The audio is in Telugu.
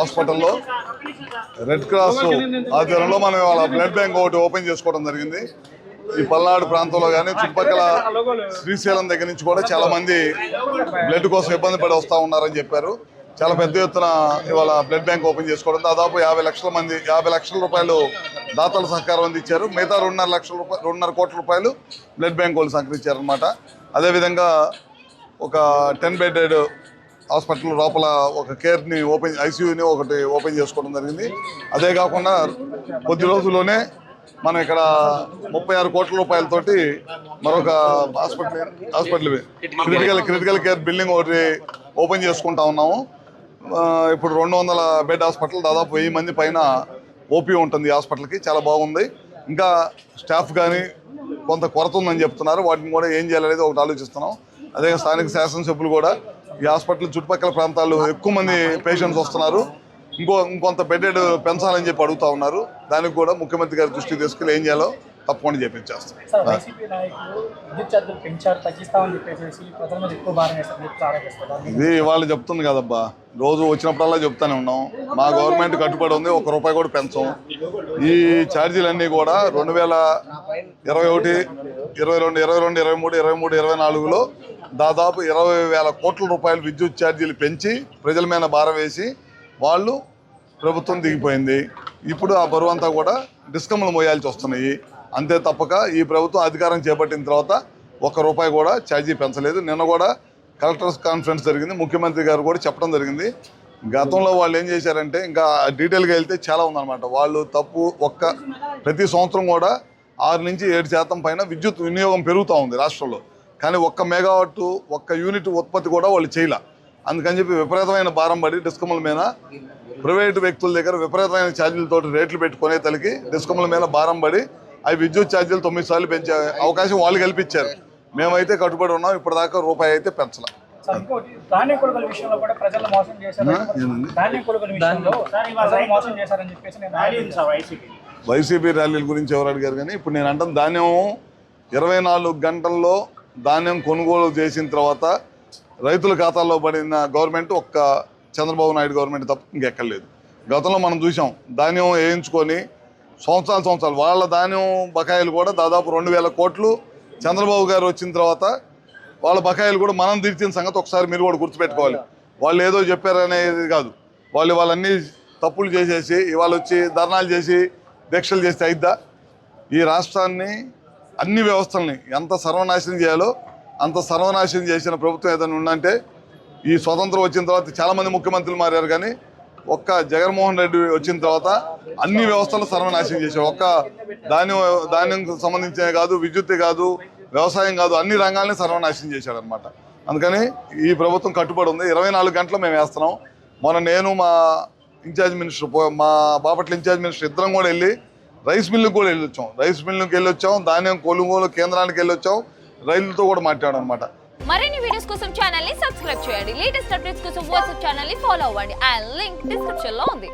హాస్పిటల్లో రెడ్ క్రాస్ ఆధ్వర్యంలో మనం ఇవాళ బ్లడ్ బ్యాంక్ ఒకటి ఓపెన్ చేసుకోవడం జరిగింది. ఈ పల్నాడు ప్రాంతంలో కానీ చుట్టుపక్కల శ్రీశైలం దగ్గర నుంచి కూడా చాలా మంది బ్లడ్ కోసం ఇబ్బంది పడి వస్తూ ఉన్నారని చెప్పారు. చాలా పెద్ద ఎత్తున ఇవాళ బ్లడ్ బ్యాంక్ ఓపెన్ చేసుకోవడం, దాదాపు 50 లక్షల రూపాయలు దాతలు సహకారం అందించారు. మిగతా 2.5 కోట్ల రూపాయలు బ్లడ్ బ్యాంక్ వాళ్ళు సహకరించారనమాట. అదేవిధంగా ఒక 10 బెడెడ్ హాస్పిటల్ లోపల ఒక కేర్ని ఐసీయూని ఒకటి ఓపెన్ చేసుకోవడం జరిగింది. అదే కాకుండా కొద్ది రోజుల్లోనే మనం ఇక్కడ 36 కోట్ల రూపాయలతోటి మరొక హాస్పిటల్ క్రిటికల్ కేర్ బిల్డింగ్ ఒకటి ఓపెన్ చేసుకుంటా ఉన్నాము. ఇప్పుడు 200 బెడ్ హాస్పిటల్, దాదాపు 1000 మంది పైన ఓపీ ఉంటుంది ఈ హాస్పిటల్కి. చాలా బాగుంది. ఇంకా స్టాఫ్ కానీ కొంత కొరత ఉందని చెప్తున్నారు. వాటిని కూడా ఏం చేయాలనేది ఒకటి ఆలోచిస్తున్నాం. అదే స్థానిక శాసనసభ్యులు కూడా ఈ హాస్పిటల్ చుట్టుపక్కల ప్రాంతాల్లో ఎక్కువ మంది పేషెంట్స్ వస్తున్నారు, ఇంకొంత బెడెడ్ పెంచాలని చెప్పి అడుగుతా ఉన్నారు. దానికి కూడా ముఖ్యమంత్రి గారి దృష్టికి తీసుకెళ్ళి ఏం చేయాలో తప్పకుండా చేపించేస్తాం. ఇది వాళ్ళు చెప్తుంది కదబ్బా, రోజు వచ్చినప్పుడల్లా చెప్తానే ఉన్నాం. మా గవర్నమెంట్ కట్టుబడి ఉంది, ₹1 కూడా పెంచం. ఈ ఛార్జీలన్నీ కూడా 2021, 22, 22, 23, 24లో దాదాపు 20,000 కోట్ల రూపాయలు విద్యుత్ ఛార్జీలు పెంచి ప్రజల మీద భారం వేసి వాళ్ళు ప్రభుత్వం దిగిపోయింది. ఇప్పుడు ఆ బరువు అంతా కూడా డిస్కమ్లు మోయాల్సి వస్తున్నాయి. అంతే తప్పక ఈ ప్రభుత్వం అధికారం చేపట్టిన తర్వాత ₹1 కూడా ఛార్జీ పెంచలేదు. నిన్న కూడా కలెక్టర్స్ కాన్ఫరెన్స్ జరిగింది, ముఖ్యమంత్రి గారు కూడా చెప్పడం జరిగింది. గతంలో వాళ్ళు ఏం చేశారంటే, ఇంకా డీటెయిల్గా వెళ్తే చాలా ఉందన్నమాట. వాళ్ళు తప్పు ప్రతి సంవత్సరం కూడా 6 నుంచి 7% పైన విద్యుత్ వినియోగం పెరుగుతూ ఉంది రాష్ట్రంలో. కానీ 1 మెగావాట్ 1 యూనిట్ ఉత్పత్తి కూడా వాళ్ళు చేయలే. అందుకని చెప్పి విపరీతమైన భారం పడి డిస్కమ్ల మీద ప్రైవేటు వ్యక్తుల దగ్గర విపరీతమైన ఛార్జీలతో రేట్లు పెట్టుకునే తలకి డిస్కమ్ల మీద భారం పడి అవి విద్యుత్ ఛార్జీలు 9 సార్లు పెంచే అవకాశం వాళ్ళు కల్పించారు. మేమైతే కట్టుబడి ఉన్నాం, ఇప్పటిదాకా ₹1 అయితే పెంచలే. వైసీపీ ర్యాలీల గురించి ఎవరు అడిగారు, కానీ ఇప్పుడు నేను అంటాను, ధాన్యం 24 గంటల్లో ధాన్యం కొనుగోలు చేసిన తర్వాత రైతుల ఖాతాల్లో పడిన గవర్నమెంట్ ఒక్క చంద్రబాబు నాయుడు గవర్నమెంట్ తప్ప ఇంకెక్కర్లేదు. గతంలో మనం చూసాం, ధాన్యం వేయించుకొని సంవత్సరాలు వాళ్ళ ధాన్యం బకాయిలు కూడా దాదాపు 2,000 కోట్లు చంద్రబాబు గారు వచ్చిన తర్వాత వాళ్ళ బకాయిలు కూడా మనం తీర్చిన సంగతి ఒకసారి మీరు కూడా గుర్తుపెట్టుకోవాలి. వాళ్ళు ఏదో చెప్పారనేది కాదు, వాళ్ళన్నీ తప్పులు చేసేసి ఇవాళ వచ్చి ధర్నాలు చేసి దీక్షలు చేస్తే అయిద్దా? ఈ రాష్ట్రాన్ని అన్ని వ్యవస్థల్ని ఎంత సర్వనాశనం చేయాలో అంత సర్వనాశనం చేసిన ప్రభుత్వం ఏదైనా ఉందంటే ఈ స్వతంత్రం వచ్చిన తర్వాత చాలామంది ముఖ్యమంత్రులు మారారు, కానీ ఒక్క జగన్మోహన్ రెడ్డి వచ్చిన తర్వాత అన్ని వ్యవస్థలు సర్వనాశనం చేశారు. ఒక్క ధాన్యం సంబంధించిన కాదు, విద్యుత్ కాదు, వ్యవసాయం కాదు, అన్ని రంగాల్ని సర్వనాశనం చేశాడు అనమాట. అందుకని ఈ ప్రభుత్వం కట్టుబడి ఉంది. 24 గంటలు మేము వేస్తున్నాం. నేను మా ఇన్ఛార్జ్ మినిస్టర్, మా బాపట్ల ఇన్ఛార్జ్ మినిస్టర్ ఇద్దరం కూడా వెళ్ళి రైస్ మిల్లుకి కూడా వెళ్ళొచ్చాం. ధాన్యం కొనుగోలు కేంద్రానికి వెళ్ళొచ్చాం. రైతులతో కూడా మాట్లాడాం అనమాట. మరిన్ని వీడియోస్ కోసం ఛానల్ ని సబ్స్క్రైబ్ చేయండి. లేటెస్ట్ అప్డేట్స్ కోసం వాట్సాప్ ఛానల్ ని ఫాలో అవ్వండి. ఆ లింక్ డిస్క్రిప్షన్ లో ఉంది.